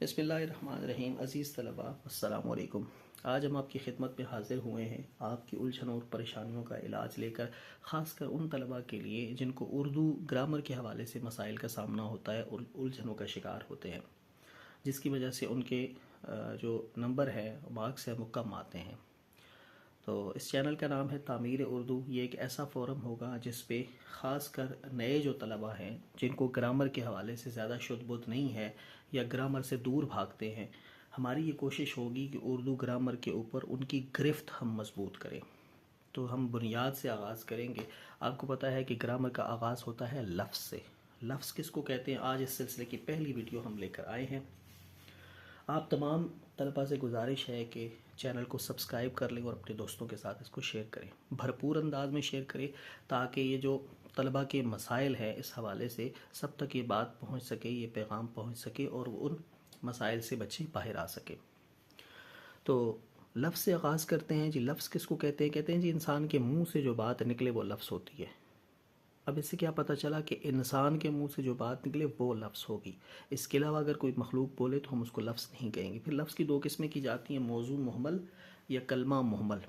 बिस्मिल्लाहिर्रहमानिर्रहीम। अज़ीज़ तलबा अस्सलामु अलैकुम। आज हम आपकी खिदमत में हाज़िर हुए हैं आपकी उलझनों और परेशानियों का इलाज लेकर, ख़ासकर उन तलबा के लिए जिनको उर्दू ग्रामर के हवाले से मसाइल का सामना होता है और उलझनों का शिकार होते हैं, जिसकी वजह से उनके जो नंबर है मार्क्स है वो कम आते हैं। तो इस चैनल का नाम है तामीर उर्दू। ये एक ऐसा फ़ोरम होगा जिस पे ख़ास कर नए जो तलबा हैं जिनको ग्रामर के हवाले से ज़्यादा शुद्ध-बुद्ध नहीं है या ग्रामर से दूर भागते हैं, हमारी ये कोशिश होगी कि उर्दू ग्रामर के ऊपर उनकी गिरफ्त हम मजबूत करें। तो हम बुनियाद से आगाज़ करेंगे। आपको पता है कि ग्रामर का आगाज़ होता है लफ्ज़ से। लफ्ज़ किसको कहते हैं, आज इस सिलसिले की पहली वीडियो हम लेकर आए हैं। आप तमाम तलबा से गुजारिश है कि चैनल को सब्सक्राइब कर लें और अपने दोस्तों के साथ इसको शेयर करें, भरपूर अंदाज में शेयर करें, ताकि ये जो तलबा के मसाइल है इस हवाले से सब तक ये बात पहुंच सके, ये पैगाम पहुंच सके और उन मसाइल से बच्चे बाहर आ सके। तो लफ्ज़ से आगाज़ करते हैं जी। लफ्ज़ किसको कहते हैं? कहते हैं जी इंसान के मुंह से जो बात निकले वो लफ्ज़ होती है। अब इससे क्या पता चला कि इंसान के मुंह से जो बात निकले वो लफ्ज़ होगी। इसके अलावा अगर कोई मखलूक बोले तो हम उसको लफ्ज़ नहीं कहेंगे। फिर लफ्ज़ की दो किस्में की जाती हैं, मौजू मुहमल या कलमा मुहमल,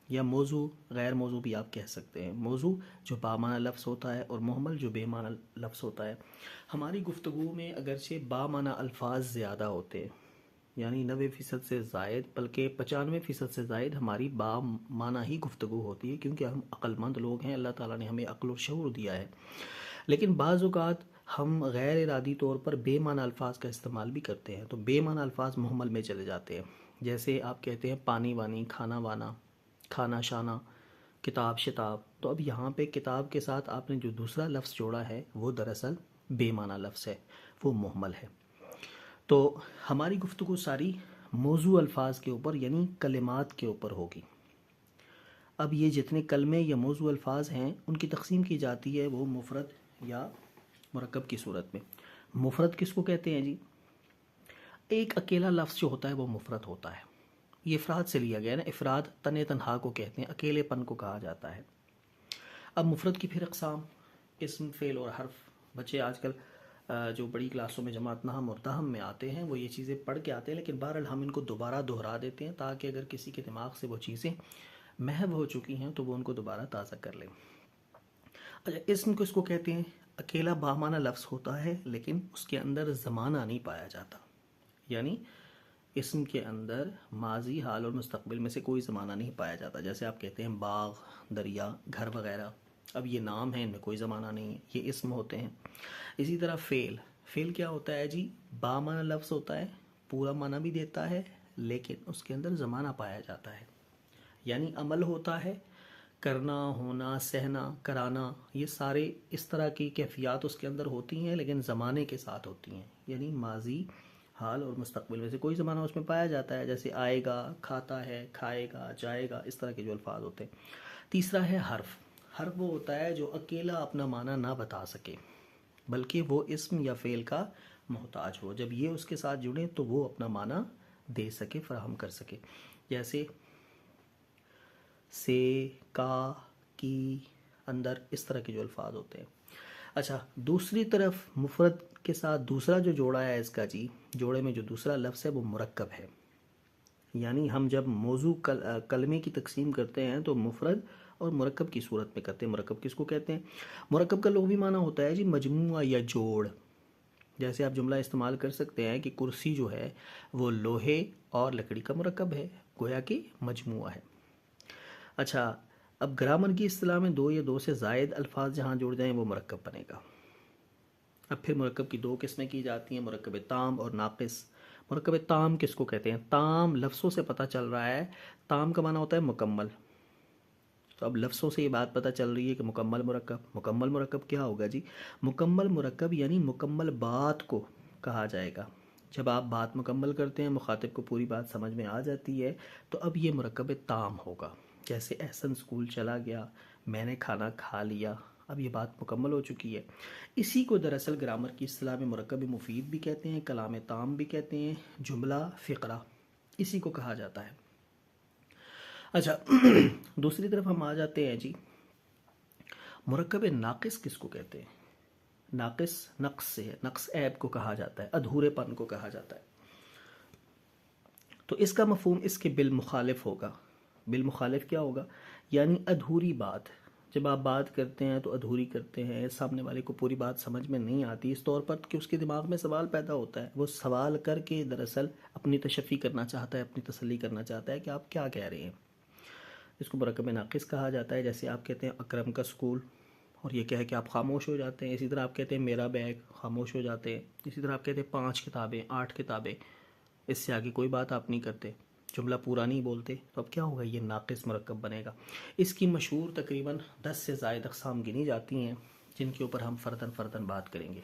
या मौजू गैर मौजू भी आप कह सकते हैं। मौजू जो बामाना लफ्ज़ होता है और मुहमल जो बेमाना लफ्ज़ होता है। हमारी गुफ्तगू में अगरचे बामाना अल्फाज ज़्यादा होते हैं, यानी 90% से ज़ायद, बल्कि 95% से ज़ायद हमारी बामाना ही गुफ्तगू होती है, क्योंकि हम अक्लमंद लोग हैं। अल्लाह ताला ने हमें अक्ल और शऊर दिया है। लेकिन बाज़ औक़ात हम गैर इरादी तौर पर बेमाना अल्फाज का इस्तेमाल भी करते हैं, तो बेमाना अल्फाज मुहम्मल में चले जाते हैं। जैसे आप कहते हैं पानी वानी, खाना वाना, खाना शाना, किताब शताब। तो अब यहाँ पे किताब के साथ आपने जो दूसरा लफ्ज़ जोड़ा है वो दरअसल बेमाना लफ्ज़ है, वो मुहम्मल है। तो हमारी गुफ्तगू सारी मौजू अल्फाज के ऊपर यानी कलिमात के ऊपर होगी। अब ये जितने कलमे या मौजू अल्फाज हैं उनकी तकसीम की जाती है वो मुफरद या मुरक्कब की सूरत में। मुफरद किसको कहते हैं जी? एक अकेला लफ्ज़ जो होता है वो मुफरद होता है। ये इफ़राद से लिया गया ना, इफ़राद तने तनहा को कहते हैं, अकेलेपन को कहा जाता है। अब मुफरद की फिर अक़साम इस्म, फ़ेल और हर्फ। बच्चे आजकल जो बड़ी क्लासों में जमात नहम और तहम में आते हैं वो ये चीज़ें पढ़ के आते हैं, लेकिन बहरहाल हम इनको दोबारा दोहरा देते हैं ताकि अगर किसी के दिमाग से वो चीज़ें महव हो चुकी हैं तो वो उनको दोबारा ताज़ा कर लें। अच्छा, इस्म किसको कहते हैं? अकेला बामाना लफ्ज़ होता है लेकिन उसके अंदर ज़माना नहीं पाया जाता, यानी इस्म के अंदर माजी, हाल और मुस्तक़बिल में से कोई ज़माना नहीं पाया जाता। जैसे आप कहते हैं बाग, दरिया, घर वगैरह। अब ये नाम है, इनमें कोई ज़माना नहीं है, ये इस्म होते हैं। इसी तरह फ़ेल। फ़ेल क्या होता है जी? बामाना लफ्ज़ होता है, पूरा माना भी देता है लेकिन उसके अंदर ज़माना पाया जाता है, यानी अमल होता है, करना, होना, सहना, कराना, ये सारे इस तरह की कैफियत उसके अंदर होती हैं लेकिन ज़माने के साथ होती हैं, यानी माजी, हाल और मुस्तक़बिल में से कोई ज़माना उसमें पाया जाता है। जैसे आएगा, खाता है, खाएगा, जाएगा, इस तरह के जो अल्फाज होते हैं। तीसरा है हर्फ। हर्फ वो होता है जो अकेला अपना माना ना बता सके, बल्कि वो इस्म या फ़ेल का मोहताज हो। जब ये उसके साथ जुड़े तो वो अपना माना दे सके, फराहम कर सके। जैसे से, का, की, अंदर, इस तरह के जो अल्फाज होते हैं। अच्छा, दूसरी तरफ मुफरद के साथ दूसरा जो जोड़ा है इसका जी, जोड़े में जो दूसरा लफ्ज़ है वो मुरक्कब है। यानी हम जब मौजू कलमे की तकसीम करते हैं तो मुफरद और मुरक्कब की सूरत में करते हैं। मुरक्कब किसको कहते हैं? मुरक्कब का लुग़वी माना होता है जी मजमुआ या जोड़। जैसे आप जुमला इस्तेमाल कर सकते हैं कि कुर्सी जो है वो लोहे और लकड़ी का मुरक्कब है, गोया कि मजमुआ है। अच्छा, अब ग्रामर की इस्तिलाह में दो या दो से ज़ायद अल्फाज जहाँ जुड़ जाएँ वो मुरक्कब बनेगा। अब फिर मुरक्कब की दो किस्में की जाती हैं, मुरक्कब ताम और नाक़िस। मुरक्कब ताम किसको कहते हैं? ताम लफ्ज़ों से पता चल रहा है, ताम का माना होता है मुकम्मल। तो अब लफ्ज़ों से ये बात पता चल रही है कि मुकम्मल मुरक्कब। मुकम्मल मुरक्कब क्या होगा जी? मुकम्मल मुरक्कब यानी मुकम्मल बात को कहा जाएगा। जब आप बात मुकम्मल करते हैं, मुखातिब को पूरी बात समझ में आ जाती है, तो अब ये मुरक्कब ताम होगा। जैसे एहसन स्कूल चला गया, मैंने खाना खा लिया, अब ये बात मुकम्मल हो चुकी है। इसी को दरअसल ग्रामर की इस्तिलाह में मुरक्कब मुफीद भी कहते हैं, कलाम ताम भी कहते हैं, जुमला फ़िक़रा इसी को कहा जाता है। अच्छा, दूसरी तरफ हम आ जाते हैं जी, मुरक्कब नाक़िस किसको कहते हैं? नाक़िस नक्स से है, नक्स ऐब को कहा जाता है, अधूरेपन को कहा जाता है। तो इसका मफहूम इसके बिलमुखालिफ होगा। बिलमुखालिफ क्या होगा? यानी अधूरी बात। जब आप बात करते हैं तो अधूरी करते हैं, सामने वाले को पूरी बात समझ में नहीं आती, इस तौर पर कि उसके दिमाग में सवाल पैदा होता है। वो सवाल करके दरअसल अपनी तशफ़ी करना चाहता है, अपनी तसल्ली करना चाहता है कि आप क्या कह रहे हैं। इसको मुरक्कब नाक़िस कहा जाता है। जैसे आप कहते हैं अकरम का स्कूल, और ये कह के आप खामोश हो जाते हैं। इसी तरह आप कहते हैं मेरा बैग, खामोश हो जाते हैं। इसी तरह आप कहते हैं 5 किताबें, 8 किताबें, इससे आगे कोई बात आप नहीं करते, जुमला पूरा नहीं बोलते, तो अब क्या होगा? ये नाक़िस मुरक्कब बनेगा। इसकी मशहूर तकरीबन 10 से ज़ायद अक़साम गिनी जाती हैं, जिनके ऊपर हम फ़र्दन फ़र्दन बात करेंगे।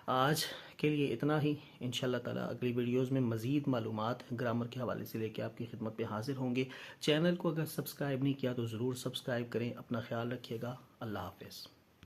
आज के लिए इतना ही। इंशाअल्लाह ताला अगली वीडियोज़ में मज़ीद मालूमात ग्रामर के हवाले से लेके आपकी खिदमत पे हाज़िर होंगे। चैनल को अगर सब्सक्राइब नहीं किया तो ज़रूर सब्सक्राइब करें। अपना ख्याल रखिएगा। अल्लाह हाफ़िज़।